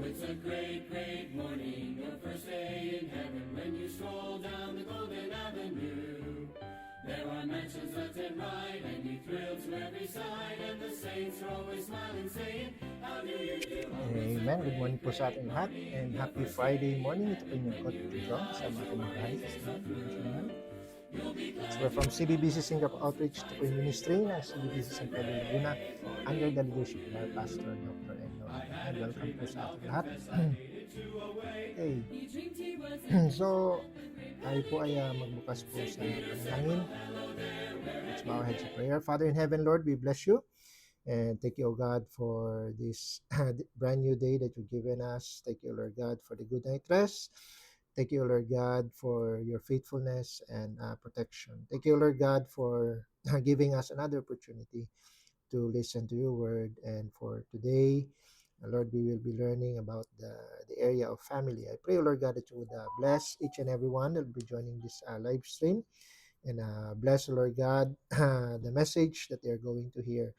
it's a great, great morning, your first day in heaven, when you stroll down the golden avenue. There are mansions left and right, and you thrill to every side, and the saints are always smiling, saying, how do you do? Amen. Good morning po sa ating lahat, and happy Friday morning. Ito po inyong coach John, kasama ating mga kahit sa naman. So we're from CBBC Singapore Outreach to Queen Ministry ng CBBC San Pedro Laguna under the leadership of our pastor, Dr. Eno. And welcome po sa ating lahat. Okay. So, tayo po ay magbukas po sa panalangin. Let's bow our heads in prayer. Father in heaven, Lord, we bless you. And thank you, O God, for this brand new day that you've given us. Thank you, Lord God, for the good night rest. Thank you, Lord God, for your faithfulness and protection. Thank you, Lord God, for giving us another opportunity to listen to your word. And for today, Lord, we will be learning about the area of family. I pray, Lord God, that you would bless each and every one that will be joining this live stream. And bless, Lord God, the message that they're going to hear.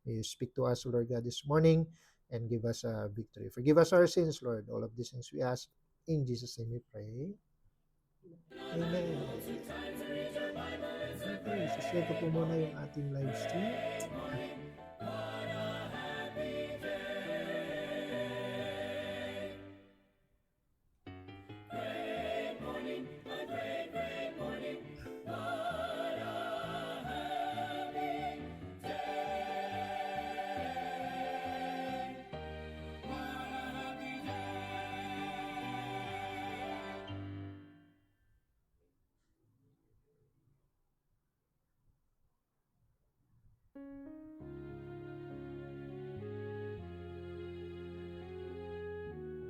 May you speak to us, Lord God, this morning and give us a victory. Forgive us our sins, Lord. All of these things we ask. In Jesus' name we pray. Amen. Okay, so share ko po muna yung ating live stream.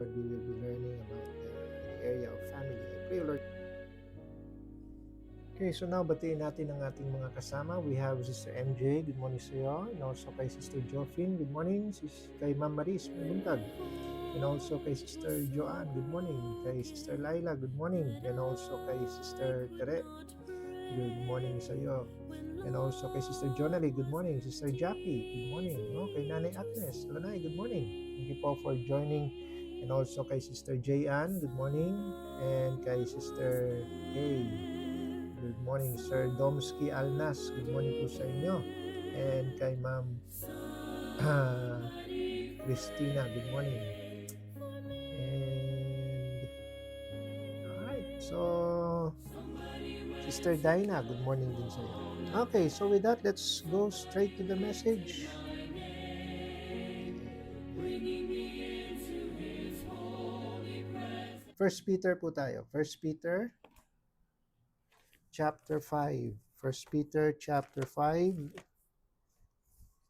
But we will be learning about the area of family. I pray, Lord. Okay, so now batiin natin ang ating mga kasama. We have Sister MJ, good morning sa iyo. And also kay Sister Joffin, good morning. Kay Ma'am Maris, mabuntag. And also kay Sister Joanne, good morning. Kay Sister Laila, good morning. And also kay Sister Tere, good morning sa iyo. And also kay Sister Jonalie, good morning. Sister Jackie, good morning. No? Kay Nanay Agnes, Lanay, good morning. Thank you po for joining. And also kay Sister Jayan, good morning. And kay Sister Kay, good morning. Sir Domsky Alnas, good morning po sa inyo. And kay Ma'am Christina, good morning. And alright, so Sister Dinah, good morning din sa iyo. Okay, so with that, let's go straight to the message. First Peter po tayo. First Peter chapter 5. First Peter chapter 5.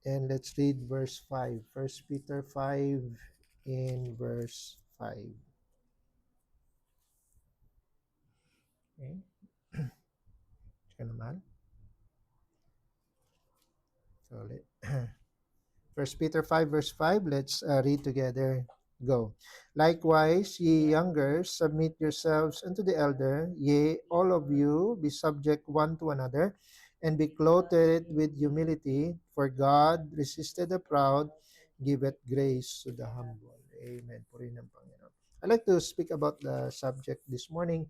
And let's read verse 5. First Peter 5 in verse 5. Okay. Ika naman. So, First Peter 5 verse 5. Let's read together. Go. Likewise, ye younger, submit yourselves unto the elder. Yea, all of you, be subject one to another, and be clothed with humility. For God resisted the proud, giveth grace to the humble. Amen. Purihin ng Panginoon. I'd like to speak about the subject this morning,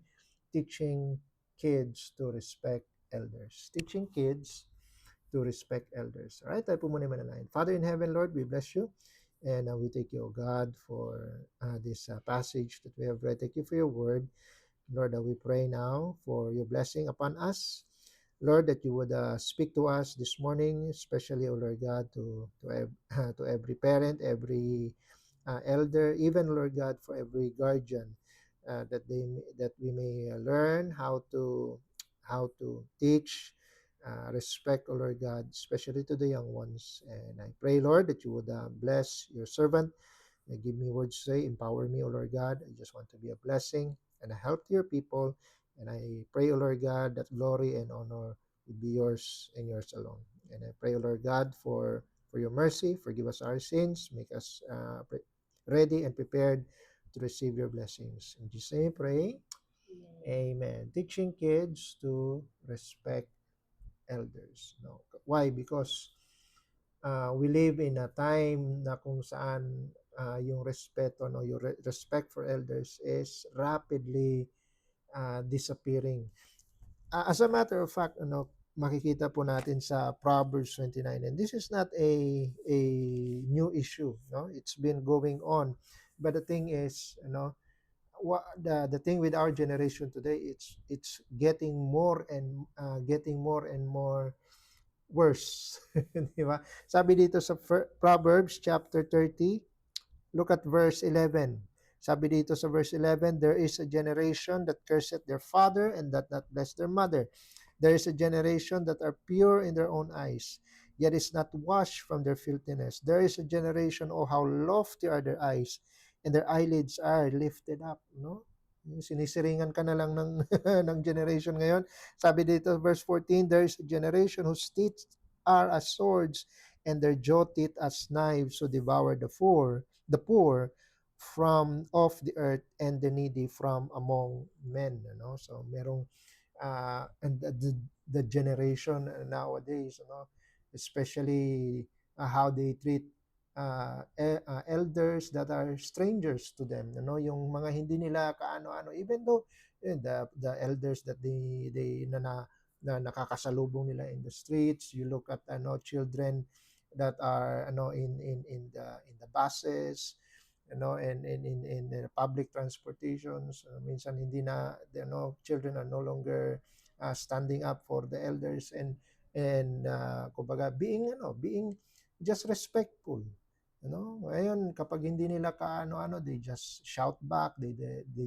teaching kids to respect elders. Teaching kids to respect elders. All right, tayo po muna manalangin. Father in heaven, Lord, we bless you. And we thank you, O God, for this passage that we have read. Thank you for your word. Lord, we pray now for your blessing upon us. Lord, that you would speak to us this morning, especially, O Lord God, to every parent, every elder, even, Lord God, for every guardian, that we may learn how to teach respect, O Lord God, especially to the young ones. And I pray, Lord, that you would bless your servant. Give me words to say, empower me, O Lord God. I just want to be a blessing and a help to your people. And I pray, O Lord God, that glory and honor would be yours and yours alone. And I pray, O Lord God, for your mercy. Forgive us our sins. Make us ready and prepared to receive your blessings. In Jesus' name, pray. Amen. Teaching kids to respect elders. No. Why? Because we live in a time na kung saan yung respeto, no, yung respect for elders is rapidly disappearing. As a matter of fact, ano, makikita po natin sa Proverbs 29, and this is not a new issue, no? It's been going on. But the thing is, you know, the thing with our generation today, it's getting more and more worse. Di ba? Sabi dito sa Proverbs chapter 30, look at verse 11. Sabi dito sa verse 11, there is a generation that curseth their father and that not bless their mother. There is a generation that are pure in their own eyes, yet is not washed from their filthiness. There is a generation, oh how lofty are their eyes, and their eyelids are lifted up. No? Sinisiringan ka na lang ng, ng generation ngayon. Sabi dito, verse 14, there is a generation whose teeth are as swords, and their jaw teeth as knives, to devour the poor from off the earth, and the needy from among men. Ano? So merong and the generation nowadays, especially how they treat elders that are strangers to them, yung mga hindi nila kaano-ano, even though the elders that they na nakakasalubong nila in the streets. You look at children that are in the buses, and in the public transportations. Minsan hindi na, children are no longer standing up for the elders, and kumbaga being just respectful. Ngayon kapag hindi nila kaano-ano, they just shout back, they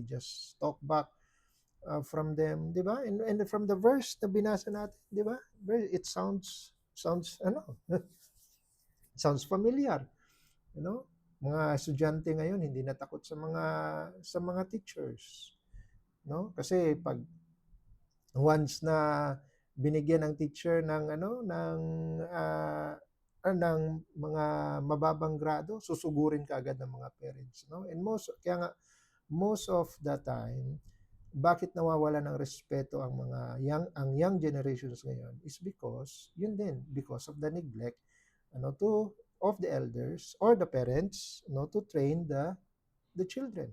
just talk back from them, di ba? And from the verse na binasa natin, di ba? It sounds sounds familiar, you know? Mga estudyante ngayon hindi na takot sa mga teachers, no? Kasi pag once na binigyan ng teacher ng mga mababang grado, susugurin kaagad ng mga parents, no? And most of the time, bakit nawawala ng respeto ang young generations ngayon is because of the neglect of the elders or the parents, to train the children,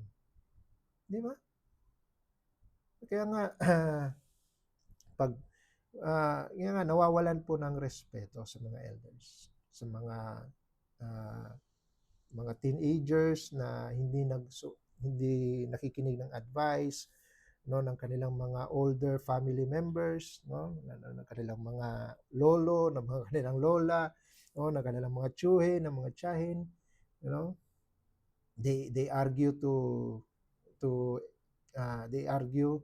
di ba? Kaya nga pag nga nawawalan po ng respeto sa mga elders, sa uh, mga teenagers na hindi nakikinig ng advice, ng kanilang mga older family members, ng kanilang mga lolo, ng mga kanilang lola, ng kanilang mga tiyuhe, ng mga tiyahin, they argue to they argue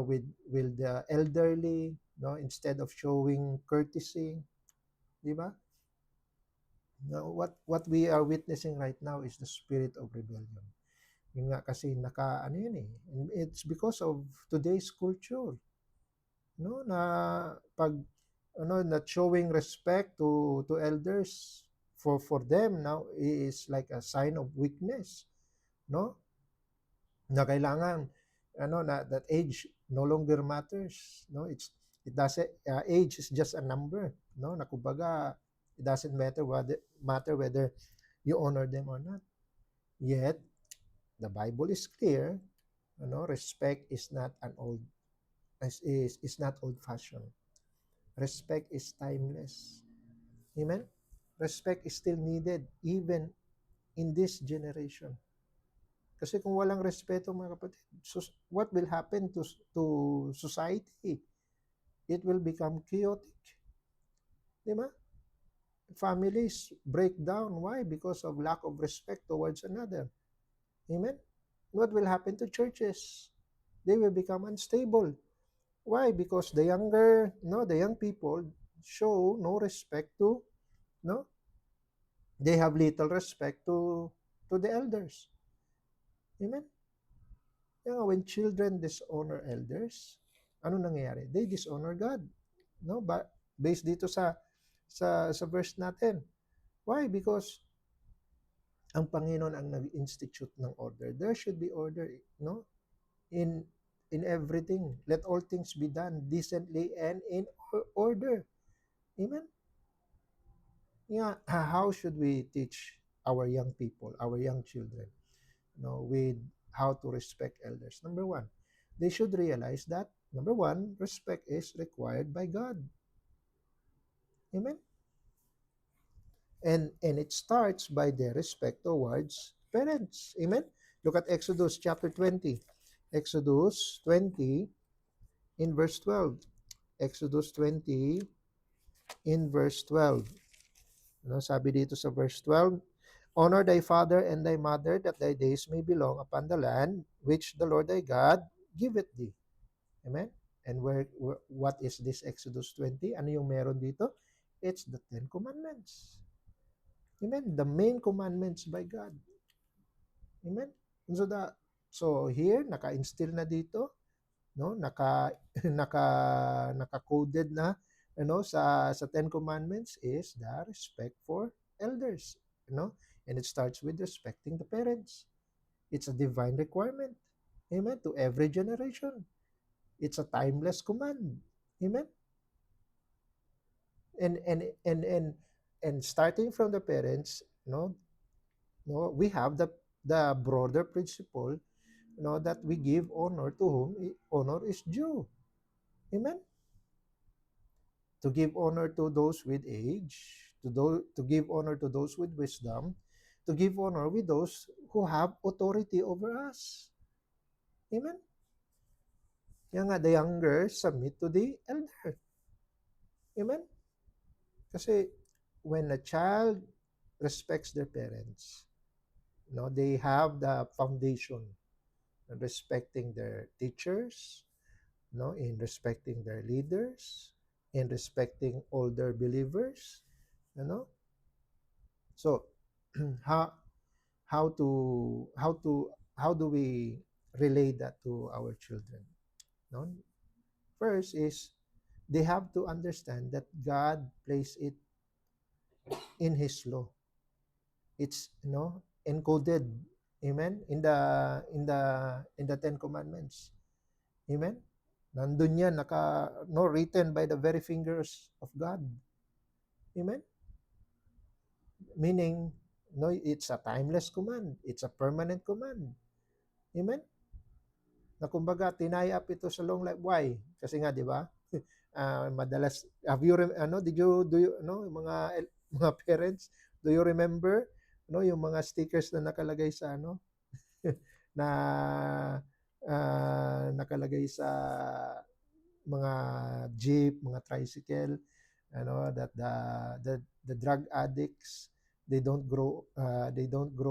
with the elderly, instead of showing courtesy, di ba? Now, what we are witnessing right now is the spirit of rebellion. Yun nga kasi yun eh. It's because of today's culture, na pag not showing respect to elders for them now is like a sign of weakness, no? Na kailangan na that age no longer matters, no? It doesn't age is just a number, no? Na kumbaga it doesn't matter whether you honor them or not. Yet the Bible is clear, respect is not not old fashioned. Respect is timeless. Amen. Respect is still needed even in this generation. Kasi kung walang respeto, mga kapatid, what will happen to society? It will become chaotic. Di ba? Families break down. Why? Because of lack of respect towards another. Amen? What will happen to churches? They will become unstable. Why? Because the young people show no respect to, they have little respect to the elders. Amen? When children dishonor elders, ano nangyayari? They dishonor God. No? But based dito sa verse natin. Why? Because ang Panginoon ang nag-institute ng order. There should be order, in everything. Let all things be done decently and in order. Amen? Yeah, how should we teach our young people, our young children, with how to respect elders? Number one, they should realize that number one, respect is required by God. Amen. And it starts by their respect towards parents. Amen. Look at Exodus chapter 20. Exodus 20 in verse 12. Exodus 20 in verse 12. Sabi dito sa verse 12, honor thy father and thy mother, that thy days may be long upon the land which the Lord thy God giveth thee. Amen? And what is this Exodus 20? Ano yung meron dito? It's the Ten Commandments. Amen? The main commandments by God. Amen? And so here, naka-instill na dito, naka naka naka-coded na sa Ten Commandments is the respect for elders, and it starts with respecting the parents. It's a divine requirement, amen, to every generation. It's a timeless command, amen. And starting from the parents, we have the broader principle, that we give honor to whom honor is due, amen. To give honor to those with age, to give honor to those with wisdom, to give honor with those who have authority over us. Amen? Kaya nga, the younger submit to the elder. Amen? Kasi when a child respects their parents, they have the foundation of respecting their teachers, in respecting their leaders, in respecting older believers, you know. So, how how do we relate that to our children? No? First is they have to understand that God placed it in His law. It's encoded, amen, in the Ten Commandments, amen. Nandun yan, written by the very fingers of God, amen. Meaning, it's a timeless command, it's a permanent command, amen. Na kumbaga tinay up ito sa long life. Why? Kasi nga, di ba? Madalas, have you did you do you yung mga parents, do you remember yung mga stickers na nakalagay sa na nakalagay sa mga jeep, mga tricycle, that the drug addicts, they don't grow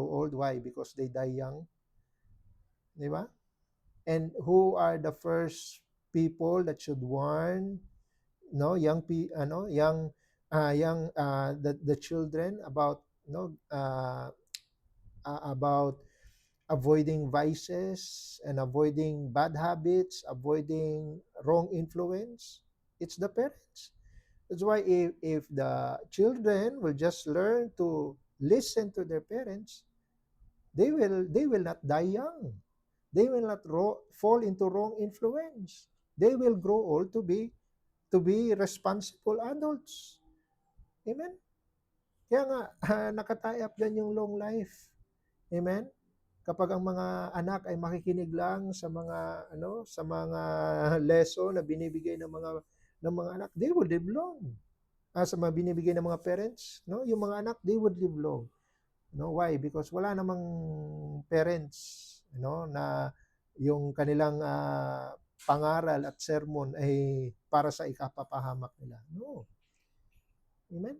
old. Why? Because they die young, di ba? And who are the first people that should warn the children about about avoiding vices and avoiding bad habits, avoiding wrong influence? It's the parents. That's why if the children will just learn to listen to their parents, they will not die young. They will not fall into wrong influence. They will grow old to be responsible adults. Amen? Kaya nga, nakatie up dyan yung long life. Amen? Kapag ang mga anak ay makikinig lang sa mga lesson na binibigay ng mga anak, they would live long. Sa mga binibigay ng mga parents, yung mga anak, they would live long. Why? Because wala namang parents, na yung kanilang pangaral at sermon ay para sa ikapapahamak nila. No. Amen?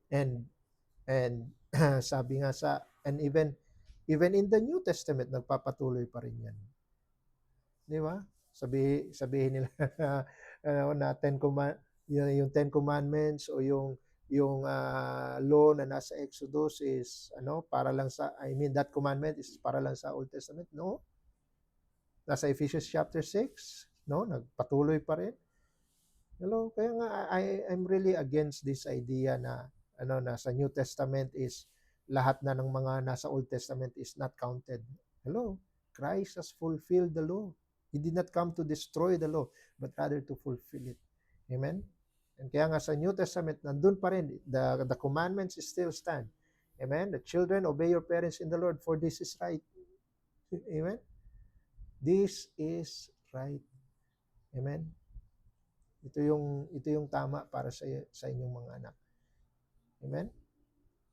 And sabi nga and even in the New Testament, nagpapatuloy pa rin yan. Di ba? Sabihin nila na yung Ten Commandments o yung law na nasa Exodus is para lang that commandment is para lang sa Old Testament. No. Nasa Ephesians chapter 6, nagpatuloy pa rin. Hello, kaya nga I'm really against this idea na sa New Testament is lahat na ng mga nasa Old Testament is not counted. Hello, Christ has fulfilled the law. He did not come to destroy the law, but rather to fulfill it. Amen? And kaya nga sa New Testament, nandun pa rin, the commandments still stand. Amen? The children, obey your parents in the Lord, for this is right. Amen? This is right. Amen? Ito yung tama para sa inyong mga anak. Amen?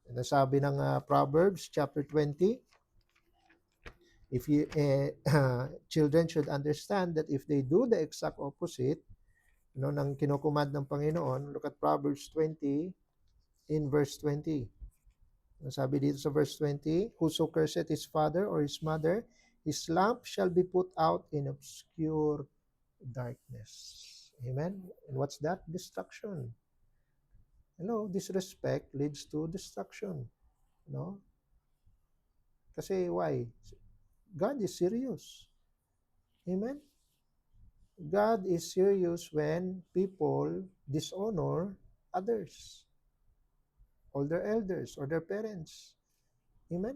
And sabi ng Proverbs chapter 20, if you children should understand that if they do the exact opposite, ng kinukumand ng Panginoon, look at Proverbs 20 in verse 20. Sabi dito sa verse 20, whoso curseth his father or his mother, his lamp shall be put out in obscure darkness. Amen? And what's that? Destruction. Disrespect leads to destruction. Kasi why? God is serious. Amen? God is serious when people dishonor others, or their elders, or their parents. Amen?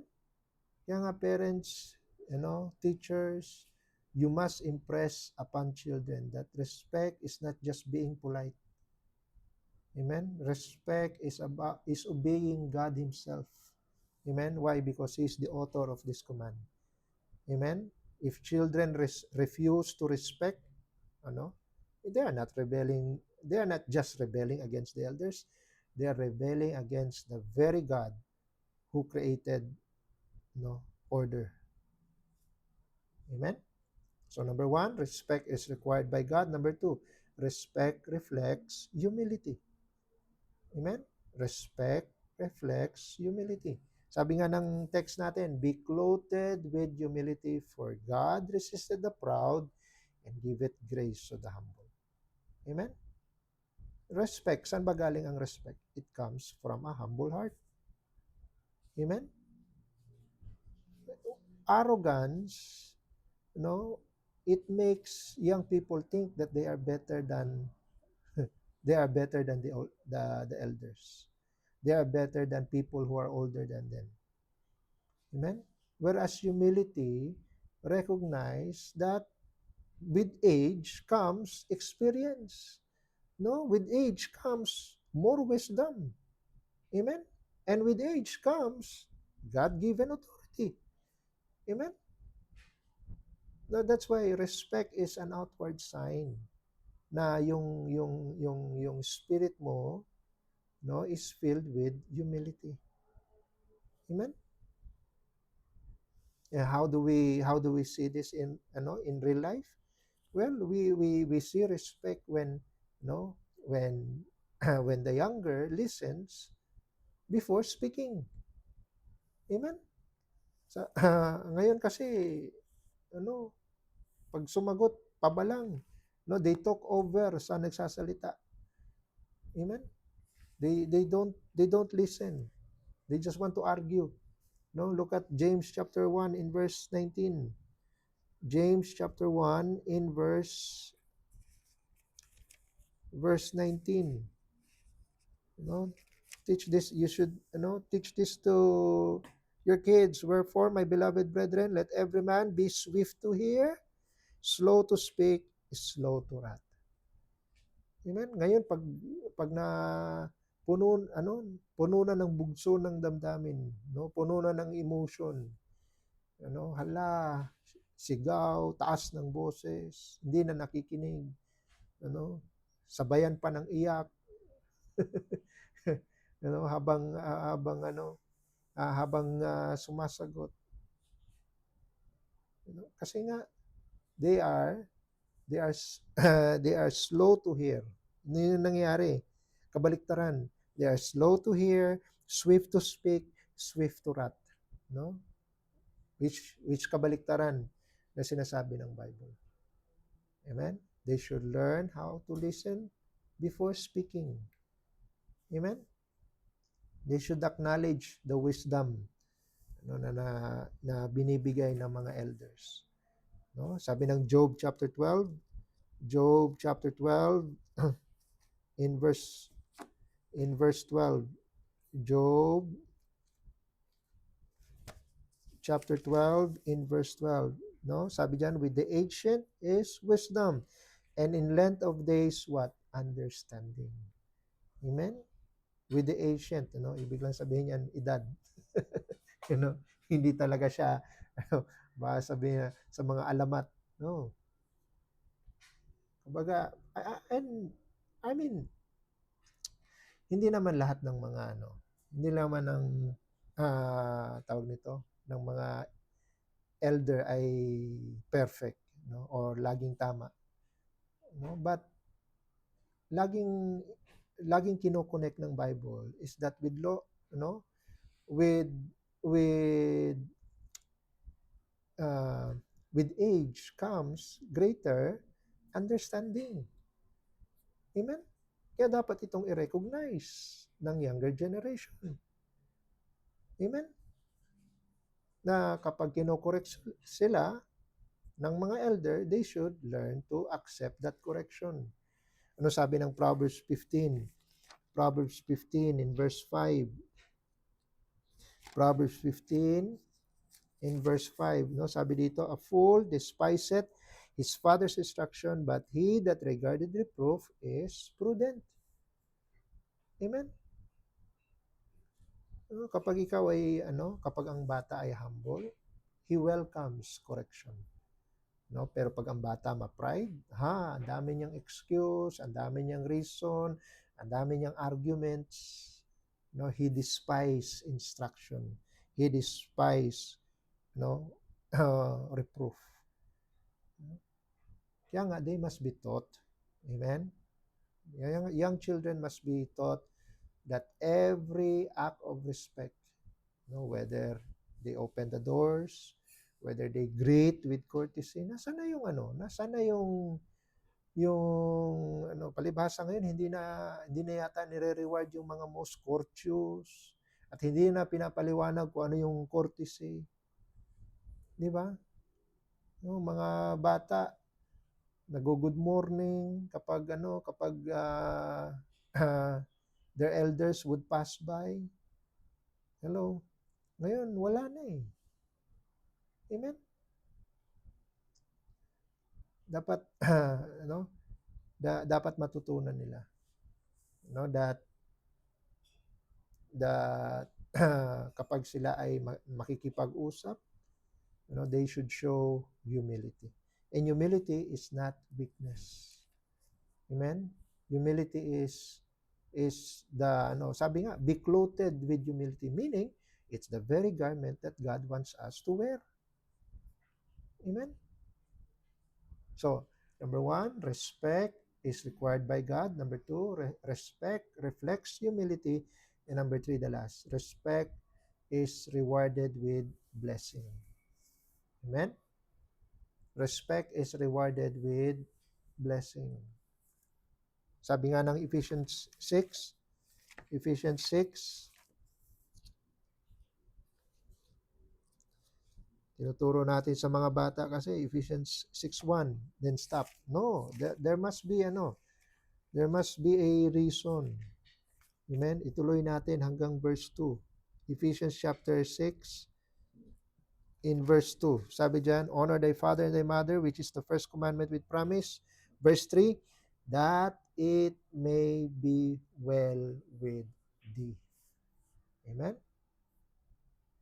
Kaya nga parents, teachers, you must impress upon children that respect is not just being polite. Amen? Respect is obeying God Himself. Amen? Why? Because He is the author of this command. Amen? If children refuse to respect, they are not rebelling. They are not just rebelling against the elders. They are rebelling against the very God who created, order. Amen? So number 1, respect is required by God. Number 2, respect reflects humility. Amen? Respect reflects humility. Sabi nga ng text natin, be clothed with humility, for God resisted the proud and giveth grace to the humble. Amen? Respect, saan ba galing ang respect? It comes from a humble heart. Amen? Arrogance, it makes young people think that they are better than the elders. They are better than people who are older than them. Amen? Whereas humility recognize that with age comes experience. With age comes more wisdom. Amen? And with age comes God-given authority. Amen? That's why respect is an outward sign na yung spirit mo is filled with humility. Amen? And how do we see this in real life? Well, we see respect when when when the younger listens before speaking. Amen? Ngayon kasi pag sumagot pabalang, they talk over sa nagsasalita. Amen? They don't listen. They just want to argue. Look at James chapter 1 in verse 19. James chapter 1 in verse 19. Teach this, you should teach this to your kids. Wherefore, my beloved brethren, let every man be swift to hear, slow to speak, slow to wrath. Amen. Ngayon pag na puno na ng bugso ng damdamin, puno na ng emotion. Sigaw, taas ng boses, hindi na nakikinig. Sabayan pa ng iyak. habang sumasagot. Kasi nga they are they are slow to hear. Ano yung nangyayari? Kabaliktaran. They are slow to hear, swift to speak, swift to wrath. Which kabaliktaran na sinasabi ng Bible. Amen? They should learn how to listen before speaking. Amen? They should acknowledge the wisdom na binibigay ng mga elders. Sabi ng Job chapter 12 in verse 12. Job chapter 12 in verse 12. Sabi diyan, with the ancient is wisdom, and in length of days what? Understanding. Amen? With the ancient, ibig lang sabihin yan, edad. you know, hindi talaga siya, baka sabihin sa mga alamat. No. Kumbaga, and, I mean, hindi naman lahat ng mga hindi naman ng tawag nito, ng mga elder ay perfect, or laging tama, but laging laging kino-connect ng Bible is that with law, with with uh, with age comes greater understanding. Amen? Kaya dapat itong i-recognize ng younger generation. Amen? Na kapag kinokorek sila ng mga elder, they should learn to accept that correction. Ano sabi ng Proverbs 15? Proverbs 15 in verse 5. Proverbs 15 in verse 5, sabi dito, a fool despiseth his father's instruction, but he that regarded reproof is prudent. Amen? Kapag ikaw ay, kapag ang bata ay humble, he welcomes correction. Pero pag ang bata ma-pride, ang dami niyang excuse, ang dami niyang reason, ang dami niyang arguments, he despise instruction. He despise, reproof. Kaya nga, they must be taught. Amen? Young children must be taught that every act of respect, whether they open the doors, whether they greet with courtesy, nasa na yung palibhasa ngayon, hindi na yata nire-reward yung mga most courteous, at hindi na pinapaliwanag kung ano yung courtesy. Di ba? Mga bata, nag-good morning kapag their elders would pass by. Hello. Ngayon, wala na eh. Amen? Dapat, dapat matutunan nila. That kapag sila ay makikipag-usap, they should show humility. And humility is not weakness. Amen? Humility is the, sabi nga, be clothed with humility, meaning, it's the very garment that God wants us to wear. Amen? So, number 1, respect is required by God. Number 2, respect reflects humility. And number 3, the last, respect is rewarded with blessing. Amen? Respect is rewarded with blessing. Sabi nga ng Ephesians 6, tinuturo natin sa mga bata kasi Ephesians 6:1, then stop. No, there must be there must be a reason. Amen? Ituloy natin hanggang verse 2. Ephesians chapter 6 in verse 2. Sabi diyan, honor thy father and thy mother, which is the first commandment with promise. Verse 3, that it may be well with thee. Amen?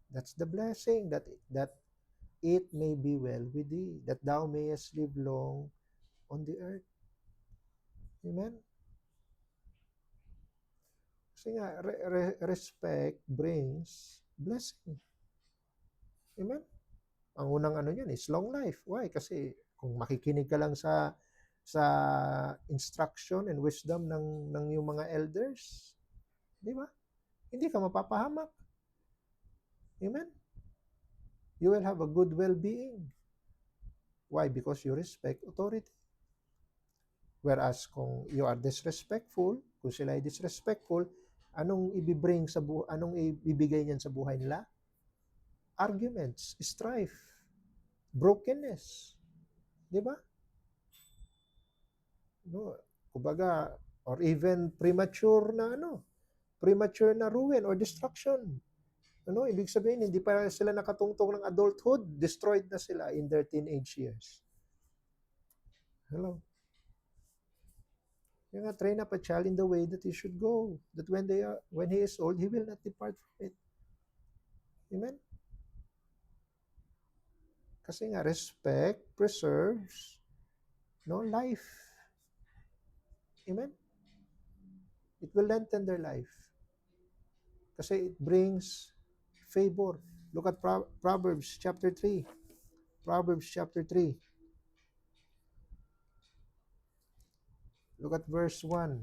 That's the blessing, that it may be well with thee, that thou mayest live long on the earth. Amen? Kasi nga, respect brings blessing. Amen? Ang unang niyan is long life. Why? Kasi kung makikinig ka lang sa instruction and wisdom ng yung mga elders, di ba? Hindi ka mapapahamak. Amen? You will have a good well-being. Why? Because you respect authority. Whereas kung you are disrespectful, kung sila ay disrespectful, anong ibibigay niyan sa buhay nila? Arguments, strife, brokenness. Di ba? Kumbaga, or even premature na ruin or destruction. Ibig sabihin, hindi pa sila nakatungtong ng adulthood, destroyed na sila in their teenage years. Hello. Kaya nga, train up a child in the way that he should go, that when he is old, he will not depart from it. Amen? Kasi nga, respect preserves life. Amen? It will lengthen their life. Kasi it brings favor. Look at Proverbs chapter 3. Proverbs chapter 3. Look at verse 1.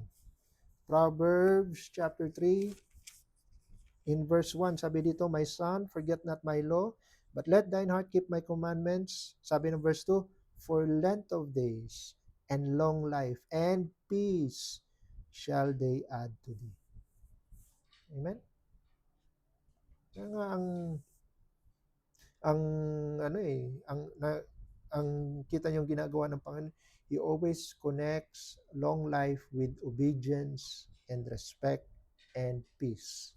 Proverbs chapter 3, in verse 1, sabi dito, "My son, forget not my law, but let thine heart keep my commandments." Sabi ng verse 2, "For length of days and long life and peace shall they add to thee." Amen? Kaya nga ang ano ang kita niyong ginagawa ng Panginoon, He always connects long life with obedience and respect and peace.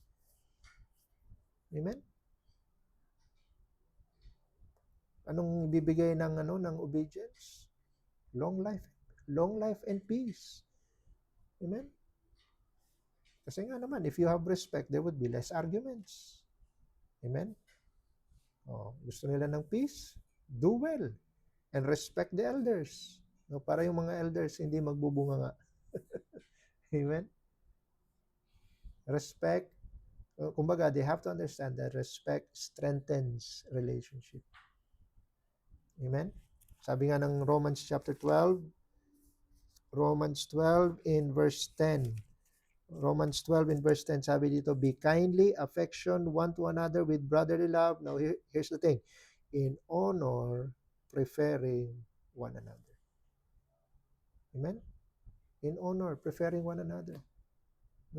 Amen? Anong bibigay ng obedience? Long life and peace. Amen? Kasi nga naman, if you have respect, there would be less arguments. Amen? Gusto nila ng peace? Do well and respect the elders. Para yung mga elders hindi magbubunga nga. Amen? Respect, kumbaga, they have to understand that respect strengthens relationship. Amen? Sabi nga ng Romans 12 in verse 10. Romans 12 in verse 10, sabi dito, "Be kindly affection one to another with brotherly love." Now, here's the thing. In honor, preferring one another. Amen? In honor, preferring one another.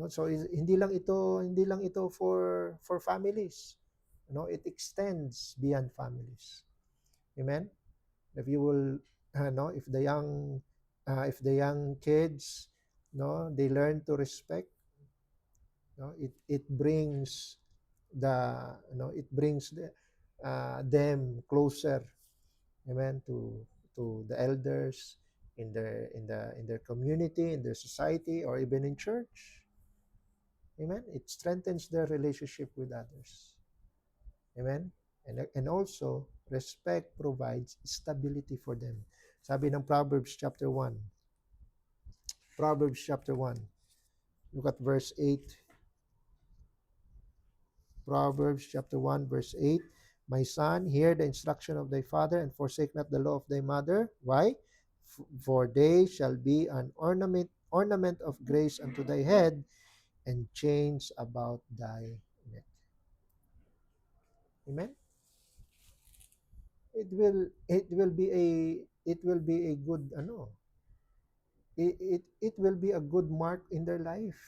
So hindi lang ito for families. It extends beyond families. Amen? If you will if the young kids they learn to respect, it brings them closer, amen, to the elders in their community, in their society, or even in church. Amen. It strengthens their relationship with others. Amen. And also, respect provides stability for them. Sabi ng Proverbs chapter 1. Proverbs chapter 1. Look at verse 8. Proverbs chapter 1, verse 8. "My son, hear the instruction of thy father, and forsake not the law of thy mother." Why? "For they shall be an ornament of grace unto thy head, and chains about thy neck." Amen. It will be a good it will be a good mark in their life.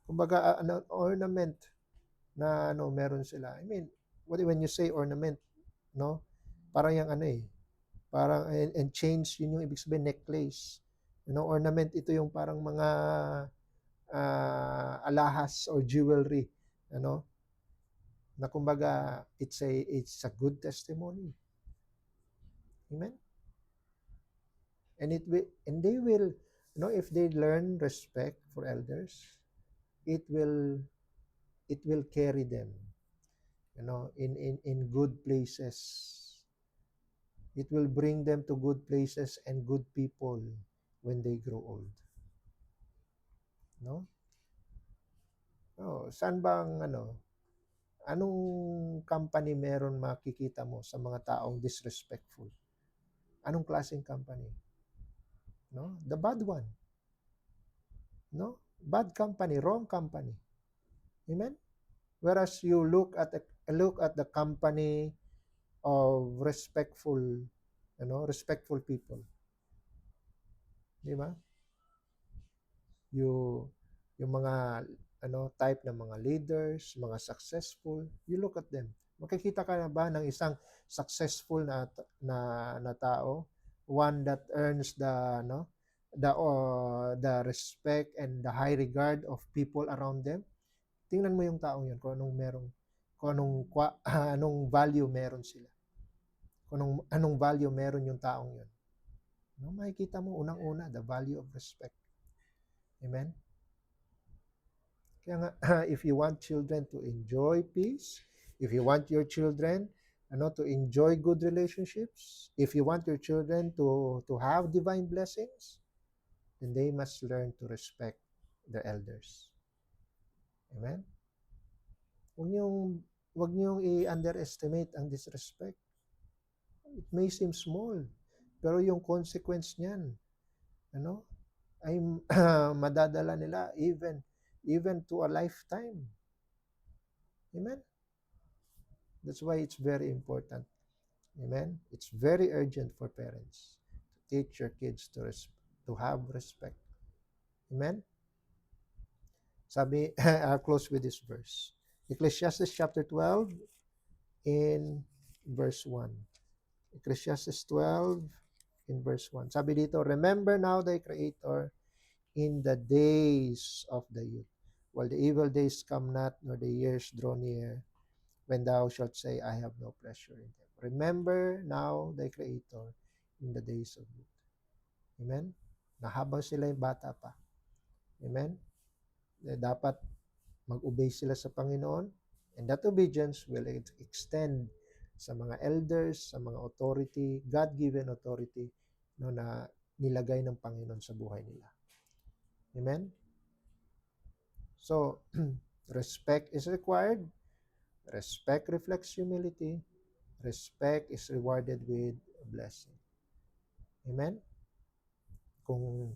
Kumbaga, ornament na meron sila. I mean, when you say ornament, parang yung parang and chains, yun yung ibig sabihin, necklace. Ornament, ito yung parang mga alahas or jewelry, na kumbaga it's a good testimony. Amen. And they will, if they learn respect for elders, it will carry them, in good places. It will bring them to good places and good people when they grow old. Saan bang anong company meron makikita mo sa mga taong disrespectful? Anong klaseng company? The bad one. Bad company, wrong company. Amen? Whereas you look at the company of respectful people. Di ba? Yung mga type ng mga leaders, mga successful, you look at them. Makikita ka na ba ng isang successful na tao, one that earns the respect and the high regard of people around them? Tingnan mo yung taong yun, kung anong value meron sila. Kung anong value meron yung taong yun. No, makikita mo unang-una the value of respect. Amen? Kaya nga, if you want children to enjoy peace, if you want your children to enjoy good relationships, if you want your children to have divine blessings, then they must learn to respect their elders. Amen? Huwag niyong i-underestimate ang disrespect. It may seem small, pero yung consequence niyan, ay madadala nila even to a lifetime. Amen? That's why it's very important. Amen? It's very urgent for parents to teach your kids to have respect. Amen? Sabi, I'll close with this verse. Ecclesiastes chapter 12 in verse 1. Ecclesiastes 12 in verse 1. Sabi dito, remember now thy Creator in the days of the youth, while the evil days come not, nor the years draw near, when thou shalt say, I have no pleasure in them. Remember now thy Creator in the days of youth. Amen? Na habang sila yung bata pa. Amen? Dapat mag-obey sila sa Panginoon, and that obedience will extend sa mga elders, sa mga authority, God-given authority na nilagay ng Panginoon sa buhay nila. Amen? So, respect is required. Respect reflects humility. Respect is rewarded with a blessing. Amen? Kung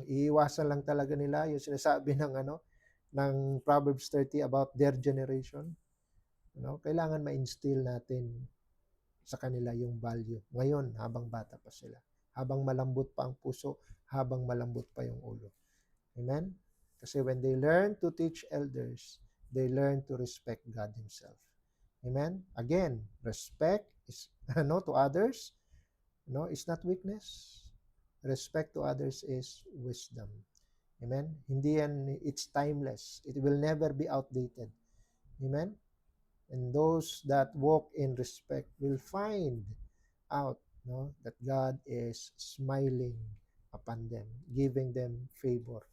iiwasan lang talaga nila yung sinasabi ng Proverbs 30 about their generation, kailangan ma-instill natin sa kanila yung value ngayon habang bata pa sila, habang malambot pa ang puso, habang malambot pa yung ulo. Amen? Kasi when they learn to teach elders, they learn to respect God Himself. Amen? Again, respect is to others, is not weakness. Respect to others is wisdom. Amen? Hindi yan, it's timeless. It will never be outdated. Amen? And those that walk in respect will find out that God is smiling upon them, giving them favor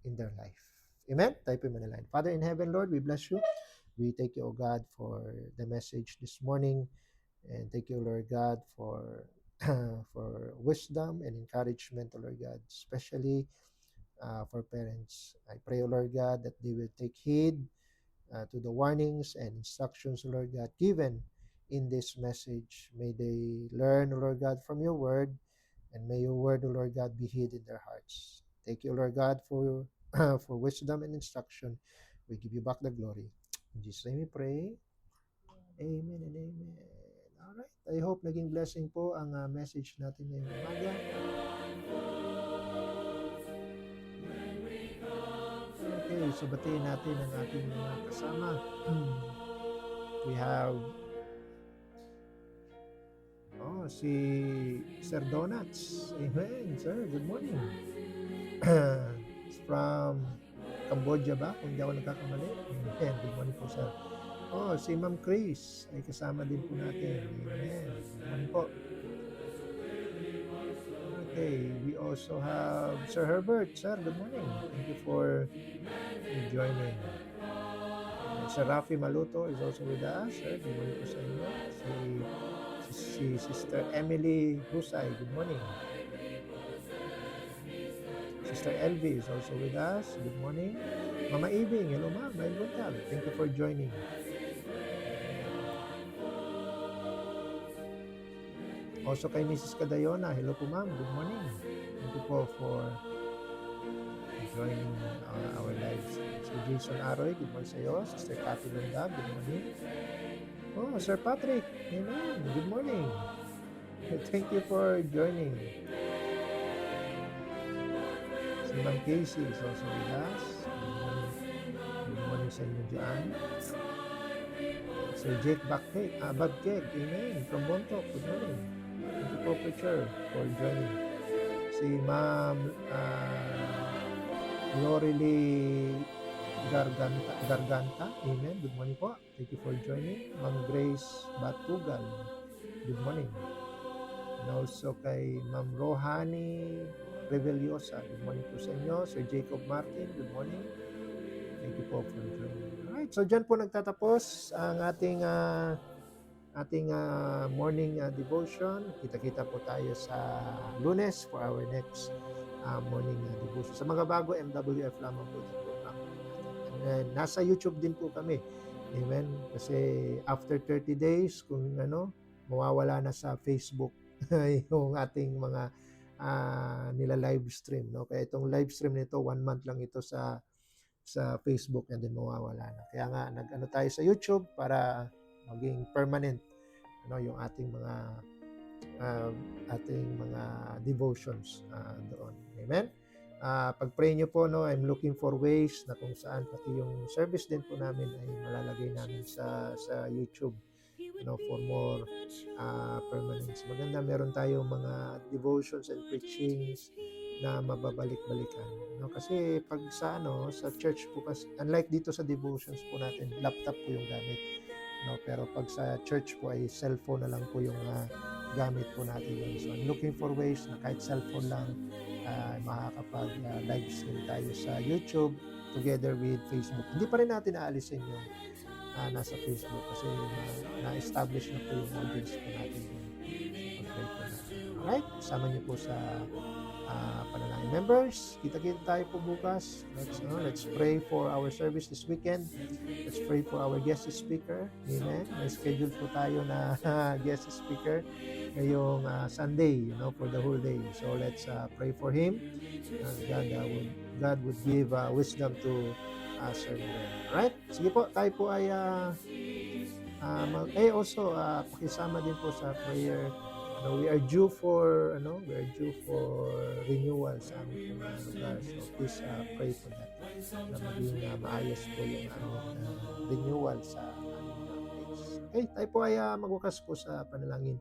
in their life. Amen? Tayo po manalangin. Father in heaven, Lord, we bless you. We thank you, O God, for the message this morning. And thank you, Lord God, for for wisdom and encouragement, O Lord God, especially for parents. I pray, O Lord God, that they will take heed to the warnings and instructions, O Lord God, given in this message. May they learn, O Lord God, from your word, and may your word, O Lord God, be hid in their hearts. Thank you, Lord God, for for wisdom and instruction. We give you back the glory. In Jesus' name we pray. Amen and amen. Alright. I hope naging blessing po ang message natin ngayong umaga. Okay, so batiin natin ang ating mga kasama. We have si Sir Donuts. Amen, sir. Good morning. It's from Cambodia ba? Kung hindi ako nagkakamali. Amen. Good morning po, sir. Si Ma'am Chris ay kasama din po natin. Amen. Good morning po. Okay, we also have Sir Herbert. Sir, good morning. Thank you for joining. And Sir Rafi Maluto is also with us. Sir, good morning po sa inyo. Si Sister Emily Husay, good morning. Sister Elvie is also with us. Good morning. Mama Ibing, hello ma'am. Thank you for joining. Also kay Mrs. Cadayona, hello po ma'am. Good morning. Thank you po for joining our lives. So Jason Aroy, good morning sa iyo. Sister Cathy Lundag, good morning. Sir Patrick, amen. Good morning. Thank you for joining. Si Ma'am Casey is also with us. Good morning sa inyo dyan. Sir Jake Badkeg, amen. From Bontoc, good morning. Thank you po, preacher, for joining. Si Ma'am Lorely Garganta, amen. Good morning po. Thank you for joining. Ma'am Grace Batugal, good morning. And also kay Ma'am Rohani Reveliosa, good morning po sa inyo. Sir Jacob Martin, good morning. Thank you po for joining. Alright, so dyan po nagtatapos ang ating morning devotion. Kita-kita po tayo sa Lunes for our next morning devotion. Sa mga bago, MWF lamang po yung program natin. And then, nasa YouTube din po kami. Amen? Kasi after 30 days, kung mawawala na sa Facebook yung ating mga nila live stream. No? Kaya itong live stream nito, 1 month lang ito sa Facebook and then mawawala na. Kaya nga, nag-ano tayo sa YouTube para maging permanent yung ating mga devotions doon. Amen? Pag-pray nyo po, I'm looking for ways na kung saan pati yung service din po namin ay malalagay namin sa YouTube for more permanence. Maganda, meron tayong mga devotions and preachings na mababalik-balikan. Kasi pag sa church po, kasi unlike dito sa devotions po natin, laptop po yung gamit. Pero pag sa church po ay cellphone na lang po yung gamit po natin. So I'm looking for ways na kahit cellphone lang makakapag live stream tayo sa YouTube together with Facebook. Hindi pa rin natin aalisin yung nasa Facebook kasi na-establish na po yung audience po natin. Okay po na. Alright, sama niyo po sa panalangin. Members, kita-kita tayo po bukas. Let's pray for our service this weekend. Let's pray for our guest speaker. Amen. May schedule po tayo na guest speaker ngayong Sunday, for the whole day. So let's pray for him. God would give wisdom to serve them. Alright? Sige po, tayo po ay also pakisama din po sa prayer. We are due for renewal sa aming mga lugar. So please pray for that. Na maging maayos po yung renewal sa aming place. Okay, tayo po ay magwakas po sa panalangin.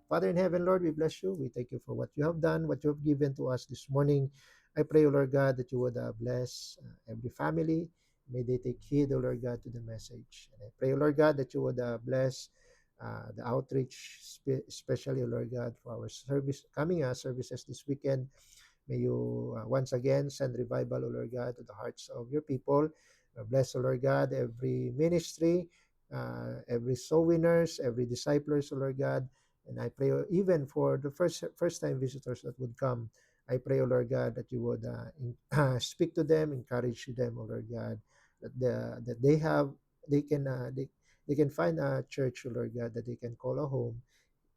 Father in heaven, Lord, we bless you. We thank you for what you have done, what you have given to us this morning. I pray, O Lord God, that you would bless every family. May they take heed, O Lord God, to the message. And I pray, O Lord God, that you would bless the outreach, especially, Lord God, for our coming services this weekend. May you once again send revival, O Lord God, to the hearts of your people. Bless, O Lord God, every ministry, every soul winners, every disciples, O Lord God. And I pray even for the first-time visitors that would come. I pray, O Lord God, that you would speak to them, encourage them, O Lord God, that they can find a church, Lord God, that they can call a home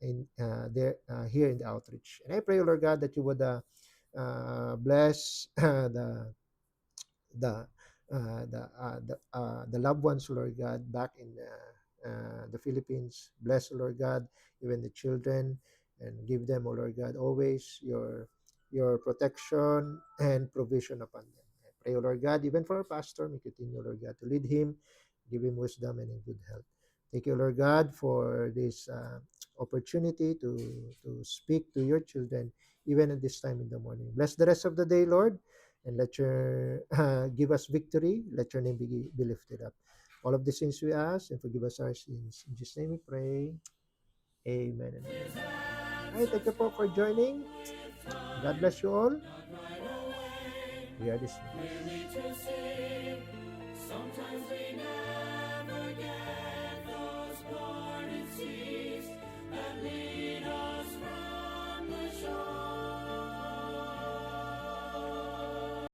here in the outreach. And I pray, Lord God, that you would bless the loved ones, Lord God, back in the Philippines. Bless, Lord God, even the children, and give them, Lord God, always your protection and provision upon them. I pray, Lord God, even for our pastor, may continue, Lord God, to lead him, give him wisdom and in good health. Thank you, Lord God, for this opportunity to speak to your children, even at this time in the morning. Bless the rest of the day, Lord, and let your give us victory. Let your name be lifted up. All of these things we ask, and forgive us our sins. In Jesus' name we pray. Amen and amen. All right, thank you po for joining. God bless you all. We are dismissed. Sometimes we never get those morning seas that lead